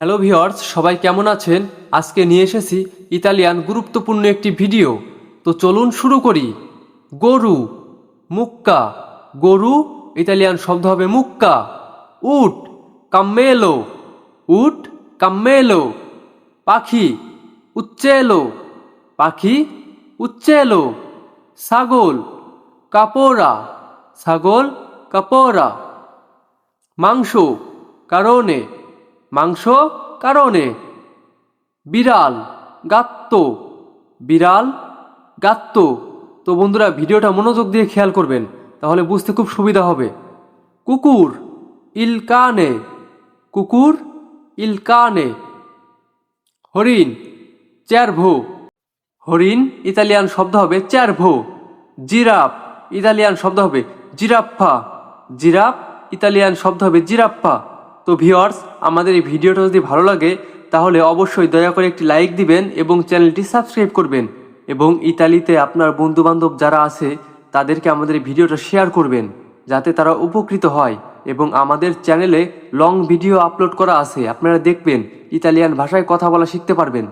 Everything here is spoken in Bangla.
হ্যালো ভিউয়ার্স, সবাই কেমন আছেন? আজকে নিয়ে এসেছি ইতালিয়ান গুরুত্বপূর্ণ একটি ভিডিও। তো চলুন শুরু করি। গরু, মুক্কা। গরু ইতালিয়ান শব্দ হবে মুক্কা। উট, কাম্মেলো। উট, কাম্মেলো। পাখি, উচ্চেলো। পাখি, উচ্চেলো। ছাগল, কাপোরা। ছাগল, কাপোরা। মাংস, কারণে। মাংস, কারণে। বিড়াল, গাত্তো। বিড়াল, গাত্তো। তো বন্ধুরা, ভিডিওটা মনোযোগ দিয়ে খেয়াল করবেন, তাহলে বুঝতে খুব সুবিধা হবে। কুকুর, ইল কানে। কুকুর, ইল কানে। হরিণ, চেরভো। হরিণ ইতালিয়ান শব্দ হবে চেরভো। জিরাফ ইতালিয়ান শব্দ হবে জিরাফা। জিরাফ ইতালিয়ান শব্দ হবে জিরাফা। তো ভিউয়ার্স, আমাদের এই ভিডিওটা যদি ভালো লাগে তাহলে অবশ্যই দয়া করে একটি লাইক দিবেন এবং চ্যানেলটি সাবস্ক্রাইব করবেন, এবং ইতালিতে আপনার বন্ধুবান্ধব যারা আছে তাদেরকে আমাদের এই ভিডিওটা শেয়ার করবেন, যাতে তারা উপকৃত হয়। এবং আমাদের চ্যানেলে লং ভিডিও আপলোড করা আছে, আপনারা দেখবেন, ইতালিয়ান ভাষায় কথা বলা শিখতে পারবেন।